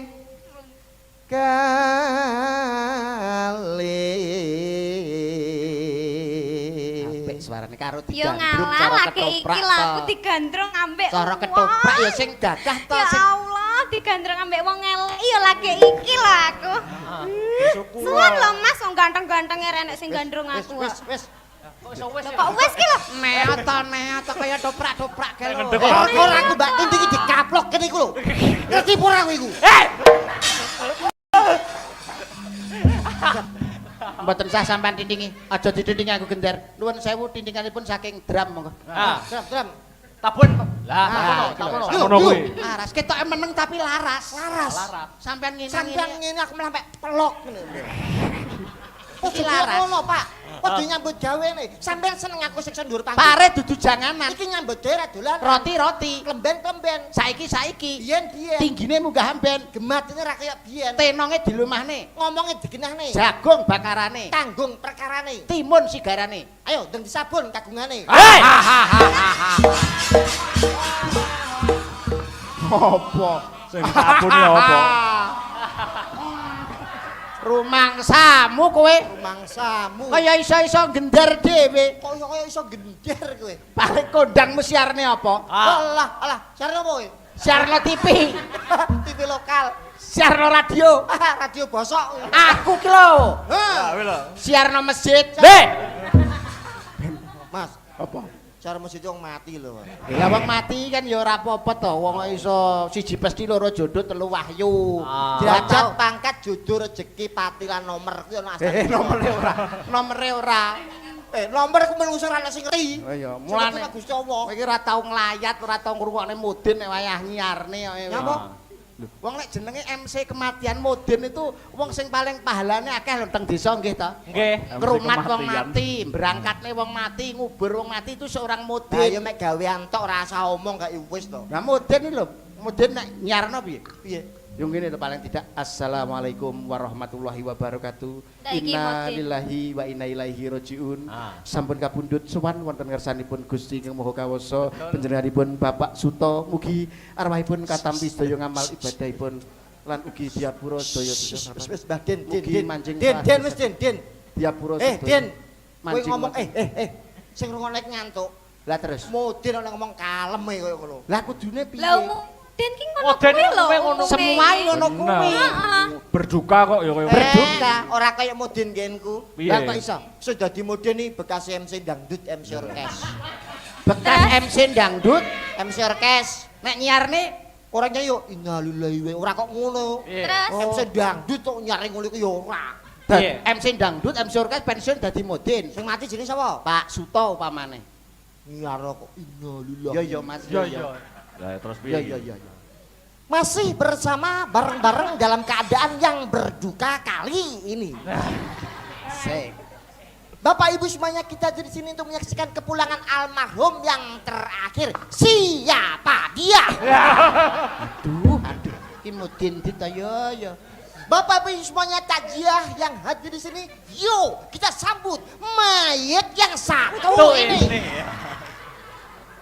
kali. Apik suarane karo Yo digandrung ngalah cara laki iki ketoprak lah aku to. digandrung ambek Cara wong. ketoprak ya sing gagah to Ya sing Allah, digandrung ambek wong elek ya laki iki lah aku. Suwan lho Mas, wong ganteng-ganteng renek sing gandrung aku. Wis. Kok iso wis ya? Kok wis ki lho? neoto kaya toprak-toprak kae lho. Ora aku Mbak Tindi iki dikaplok kene iku lho. Ngerti ora kowe iku? Mboten sah sampean tindingi. Aja ditindingi aku gender. Nuwun sewu tindinganipun saking drum monggo. Ah, Dram. tabun. Lah, Ah, tak ngono. Yuk, Ngono kuwi. Laras ketoke meneng tapi laras. Laras. Sampean ngene Sampeyan ngene aku malah sampe pelok ngene. Iki Iki laras. ngono, Pak. Padha nyambut gawe ne. Sampeyan seneng aku siksa ndur panggung. Pare dudu janganan. Iki nyambut gawe dolan. Roti-roti. Klemben-klemben. Saiki Biyen-biyen. tinggine munggah amben. Gematine ra kaya biyen. Tenonge dilumahne. Ngomongnya digenahne. Jagung bakarane. Tanggung perkarane. Timun sigarane. Ayo deng disabun kagungane. Hei! Apa? Sing sabune apa? Rumangsamu kowe Mangsamu. kaya iso-iso gender dhewe. Kok kaya iso gender kowe. Paling kondangmu siarne apa? Alah, siarno apa kowe? Siarno TV, TV lokal. siarno radio. Radio bosok. Aku ki lho, Hah. Kuwi lho. siarno masjid. Le! Mas, Apa? cara masjid wong mati lho. Ya wong mati kan ya ora apa-apa to. Wong kok iso siji pesti loro jodoh telu wahyu. Derajat pangkat jodoh rezeki pati lan nomor kuwi ana asal. Nomere ora. Nomere ora. Nomor ku menungso ora ana sing ngerti. Oh iya, Mulane mulane Gusti Allah. kowe iki ora tau nglayat, ora tau ngrungokne mudin nek wayah nyiarne kok. Nyapa? Wong nek jenenge MC kematian mudin itu wong sing paling pahalane akeh lho teng desa nggih to. Nggih. Ngrumat wong kematian. mati, berangkatne wong mati, ngubur wong mati itu seorang Lah mudin. ya mek gawean tok ora usah omong gak wis to. Nah mudin iki lho Mudin nek nyiarno piye? Piye? Yung ngene to paling tidak Assalamualaikum warahmatullahi wabarakatuh. Ndak iki Inna Mudin. lillahi wa inna ilaihi rajiun. Ah. Sampun kapundhut sowan wonten ngersanipun Gusti Kang Maha Kawasa panjenenganipun Bapak Suto mugi arwahipun katampi sedaya ngamal ibadahipun lan ugi diapura sedaya Wis Mbah Din, Mugi manjing Din, kelas. wis Din. diapura Din. Kowe Manjing ngomong manjing. sing rungokne ngantuk. Lah terus. Mudin ana ngomong kalem koyo ngono. Lah kudune piye? Lah Den ki ngono Oh, Den kuwi ki lho. kowe ngono. Semua ngono kuwi. Heeh. Berduka kok ya kowe. Berduka ora kaya Mudin genku. Piye? Lah kok iso? Sudah dadi Mudin iki bekas MC dangdut MC orkes. Bekas MC dangdut, MC orkes. nek nyiarne Orangnya yo innalillahi wa ora kok ngono. Terus MC dangdut kok nyari ngono iku yo ora. Piye? MC dangdut, MC orkes pensiun dadi Mudin. Sing mati jenenge sapa? Pak Suto upamane. Nyaro kok innalillahi. Yo Mas. Yo yo. Lah terus Yo piye? yo. Masih bersama bareng-bareng dalam keadaan yang berduka kali ini. Sik. Bapak Ibu semuanya kita di sini untuk menyaksikan kepulangan almarhum yang terakhir. Siapa dia? Aduh. Ki Mudin ditaya ya. Bapak Ibu semuanya takziah yang hadir di sini. Yuk kita sambut mayat yang satu ini.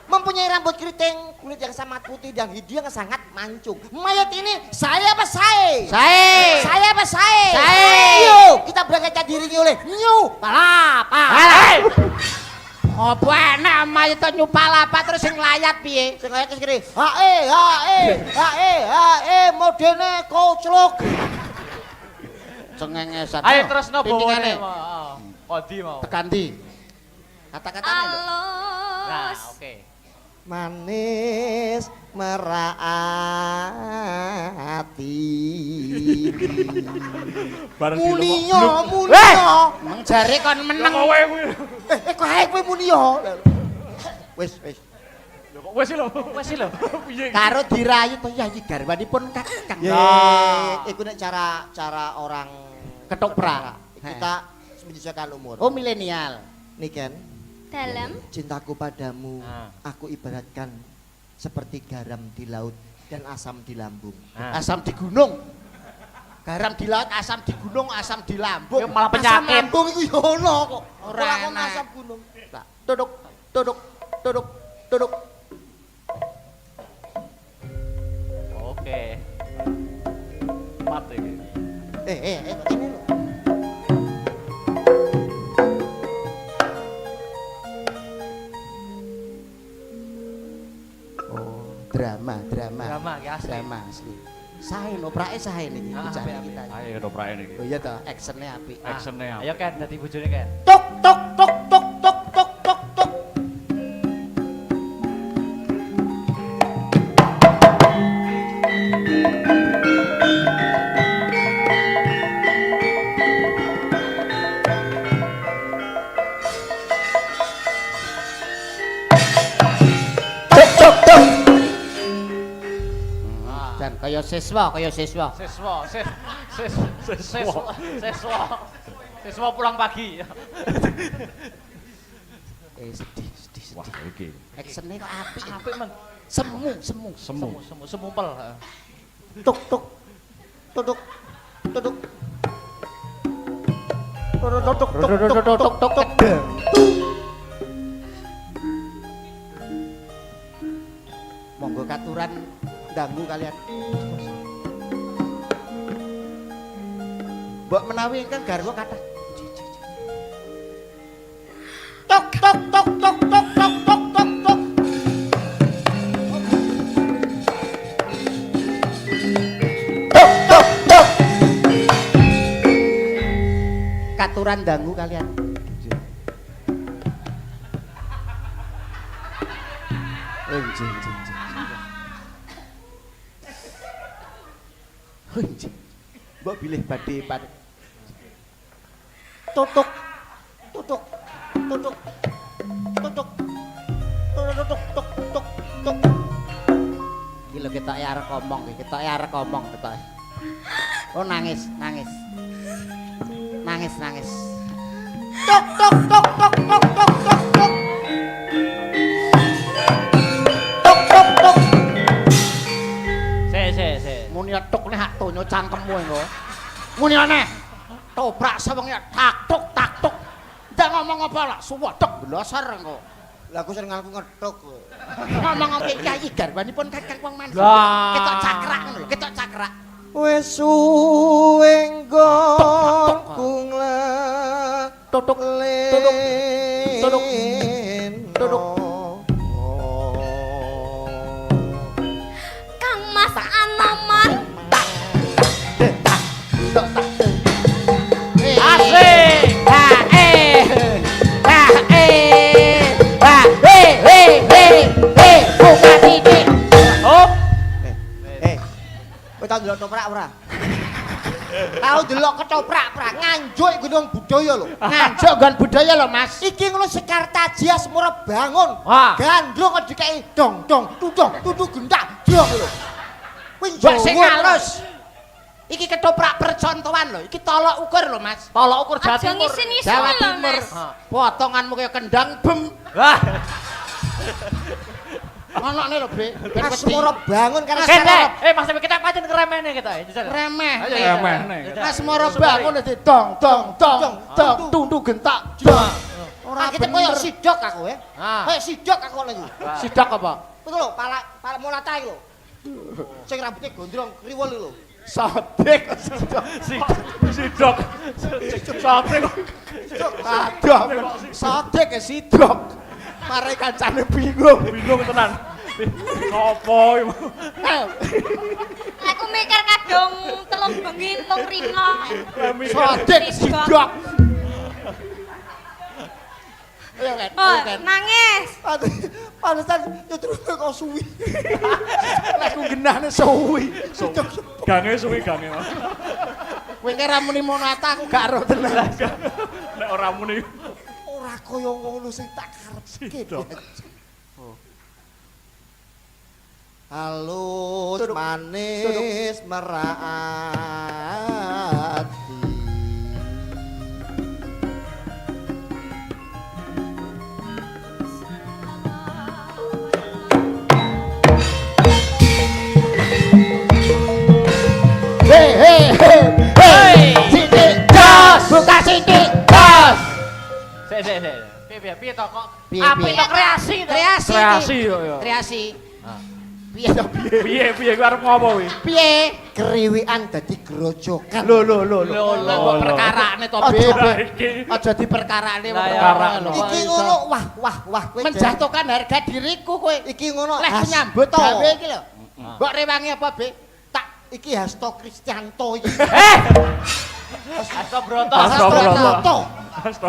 Mempunyai rambut keriting, kulit yang sangat putih dan hidung yang sangat mancung. Mayat ini saya apa saya? Sae. Saya apa saya? Saya. Yuk kita berangkat diringi oleh New Palapa. Alah. Apa enak mayit to nyupalapa terus sing layat piye? Sing kaya kiri. Modene koclok. Cengengesan. Ayo terus no Pindingane. bawane. Kodi mau. Tekan ndi? Kata-katane lho. Nah, alus. oke. Manis meraati. Bareng Munio, dilumuk. munio. Emang jare kon meneng. Kowe kuwi. Kok ae kowe munio. Wis. Lho kok wis lho. Wes lho. Piye iki? Karo dirayu to yayi garwanipun Kakang. Iku nek cara orang Ketoprak. kita menyesuaikan umur. Oh milenial. Niken. Dalam Cintaku padamu, Ah. aku ibaratkan seperti garam di laut dan asam di lambung. Ah. Asam di gunung. Garam di laut, asam di gunung, asam di lambung. Ya, malah Asam penyakit. lambung itu ya ono kok. Ora Ora kok enak. asam gunung. Lah, duduk. Oke. Mat iki. Ini lho. Oh, drama. Drama ki asli. Drama asli. Sae no prake sae niki Ah, bicane apik, kita. Ayo doprake niki. Oh iya toh, actionnya apik. Actionnya Ayo Ken dadi bojone Ken. Tok tok tok tok tok tok tok tok. Dan kaya siswa. Siswa, siswa pulang pagi. Sedih. Wah, iki. Actionnya kok apik. Apik men. Semu. Semupel. Tok tok. Tuduk. Tuduk. Tuduk tok tok tok tok. Monggo katuran dangu kalian. Mbok menawi ingkang garwa kathah. Tok tok tok tok tok tok tok tok tok. Tok tok tok. Katuran dangu kalian. Mbok bilih badhe pada Tutuk. Tutuk. Tutuk. Tutuk. Tutuk tok tok tok. iki lho ketok arek omong iki, ketok arek omong ketok. Oh nangis. Tok tok tok tok tok tok tok tok. Tok tok tok. Muni aneh. Toprak sewengi tak tuk. Ndak ngomong apa lah, suwedeg blosor engko. Lah aku sering ngaku ngethuk. Ngomong ke Kyai garwanipun kakang wong maneh. Lah. Ketok cakrak ngono lho, ketok cakrak. Wis suwe nggonku Tutuk. Kang Mas Anoman. Asik. Buka titik. Oh, Kowe tau ndelok ketoprak ora? Tau ndelok ketoprak ora? Nganjuk gunung budaya lho. Nganjuk nggon budaya lho, Mas. Iki ngono Sekartajias murah bangun. Wah. Gandrung kok dikeki dong tutu gendak jong lho. Kuwi Mbok sing Jawa. halus. Iki ketoprak percontohan lho, iki tolok ukur lho, Mas. tolok ukur Jawa Aja Timur. ngisi-ngisi Jawa lho, Timur. Mas. Potonganmu kaya kendang bem. Wah. Ngono lho, Be. Ben Mas wedi. murah bangun karena Kete, sekarang Mas kita pancen keremene kita. Jajal. Remeh. Remeh. Mas moro bangun dadi dong tundu gentak. ora kita koyo sidok aku ya. Ah. Kayak sidok aku lagi. Sidak apa? Betul lho, pala mulata iki lho. Sing rambutnya gondrong kriwel iki lho. Sodik. Sidok. Sodik. Aduh. Sodik ya sidok. Mare kancane bingung. Bingung tenan. Sopo iki? Aku mikir kadung telung bengi, telung rino. Sodik sidok. Ayo kan, Oh, nangis. Panesan nyutrune kok suwi. Aku genahne suwi. Gange suwi gange. Kowe ki ra muni monata aku gak ro tenan. Nek ora muni Ora kaya ngono sing tak karepke. Halus manis meraati. Hei. Sidik dos, buka sidik dos. Sik. Piye to kok? Piye, Api piye? to kreasi to? Kreasi. Kreasi iki. yo yo. Kreasi. Piye to piye? Piye kuwi arep ngopo kuwi? Piye? Kriwikan dadi grojokan. Lho. Lho. Perkarane to, Be. Iki Aja diperkarane Lah, ya. perkara. Iki ngono wah kowe Menjatuhkan harga diriku kowe. iki ngono Leh has- menyambut to. gawe iki lho. Mbok rewangi apa, Be? Tak iki Hasto Kristianto iki. Asto Broto. Hasto.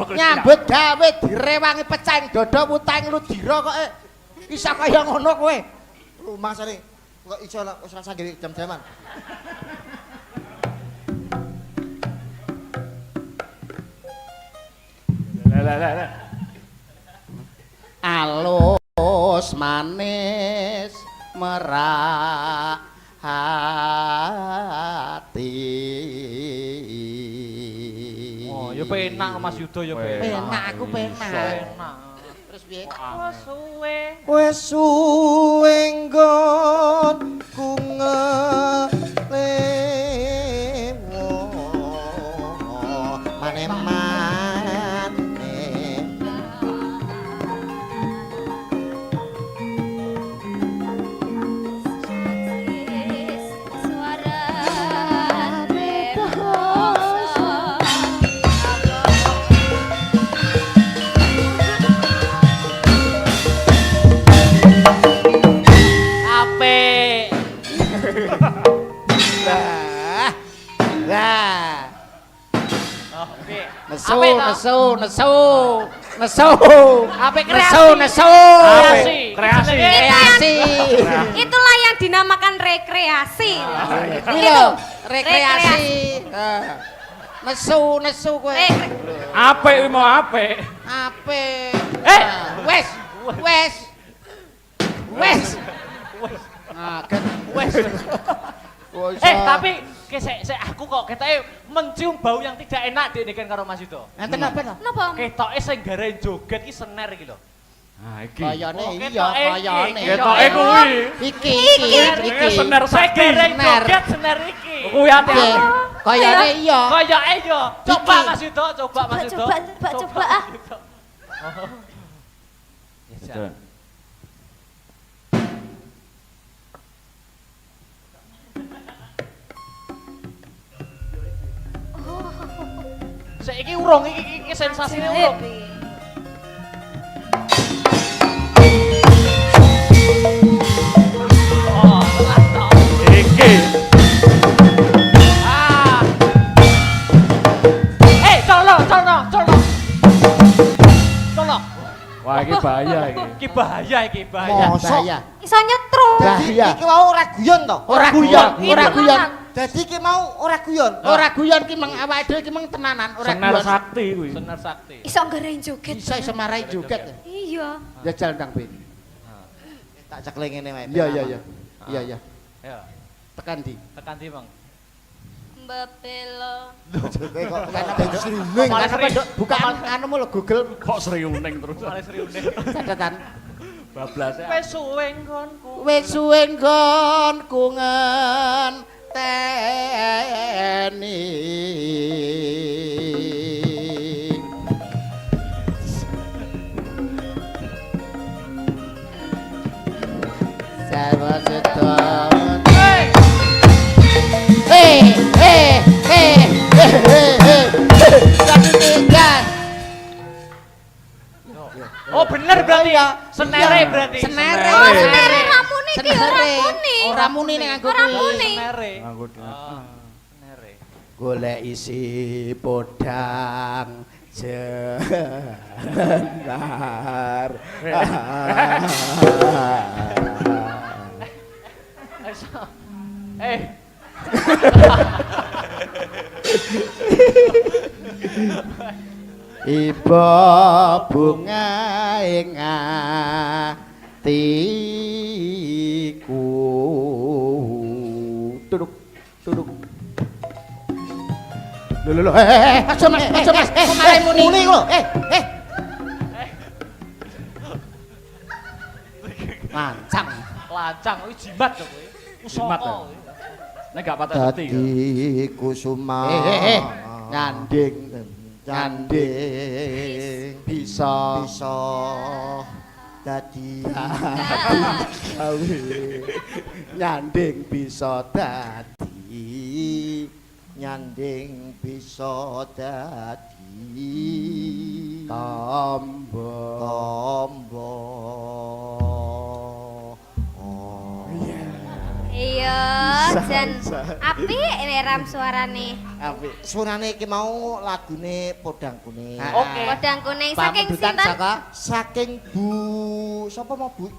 Nyambut gawe direwangi pecahing dada wutang ludira kok bisa kaya ngono kowe. Rumah sare kok iso wis rasa gawe jam-jaman. Lah. Alus manis merah hati. Oh, ya penak Mas Yudo ya penak. Penak, aku penak. Penak. Terus piye? Suwe. Wis suwe nggon ku ngelewo mane-mane Suara reposo. Apik. Lah. Apik. Nesu, Apik to? nesu. Apik kreasi. Nesu. Kreasi. Kreasi. Itulah yang dinamakan rekreasi. Ini lho, rekreasi. Nesu kowe. Apik kuwi mau apik. Apik. Wes. Nah, kan Wes. Tapi aku kok ketoke mencium bau yang tidak enak dinekan karo Mas Yudo. enten apa to? Napa? Ketoke sing gare joget ki sener iki lho. Nah iki. Kayane Oh, iya, ketoke kayane. iki. Ketoke kuwi. Iki. Sener Sing sakti. gare joget sener iki. Kuwi ati-ati. Kayane iya. Kayake yo. Coba Iki. Mas Yudo, coba Mas Yudo. Coba ah. Oh. Ya, Jan. Saiki urung iki sensasine urung. Oh, telat toh. Iki. Ah. Colok. Colok. Wah, iki bahaya iki. Iki bahaya iki, bahaya. Mosok. Bahaya. Iso nyetrum. Bahaya. Iki mau ora guyon to? Ora guyon, ora guyon. Dadi iki mau ora guyon. Ora guyon ki meng awake dhewe ki meng tenanan, ora Senar guyon. sakti kuwi. Senar sakti. Iso ngerain joget. Bisa marai joget. Iya. Jajal ndang Ben. Tak ceklek ngene wae. Iya. Iya. Ya, Tekan di. tekan ndi, Bang? Mbapelo. Kowe kok Karena ben sruming. Malah Karena sering. buka anumu lo Google Kok seriuning terus. Male seriune. catatan. Bablas ya. Wes suwe nggonku. Wis suwe nggonku ngenteni. Sama setahun. Satu tiga. Oh, bener berarti ya. Senere berarti. Senere. Oh, senere ramune iki ora Senere. muni. Ora muni ning nganggo Ora kuwi. muni. Senere. Nganggo Oh, senere. Golek isi podang jenar. Iba bunga ing atiku. Duduk. Lho. Aja Mas. Kok malah muni kok. Lancang. Lancang kuwi jimat lho kuwi. Jimat, Usapa. ya? Nek gak patah ngerti ya. Dadi kusuma. Nyanding bisa dadi gawe nyanding bisa dadi tombo. Iya, jan apik ini ram suarane. Apik. Surane iki mau lagune Podang Kuning. Oke. Podang kuning saking Pamedutan sinten? saka Saking Bu sapa mau Bu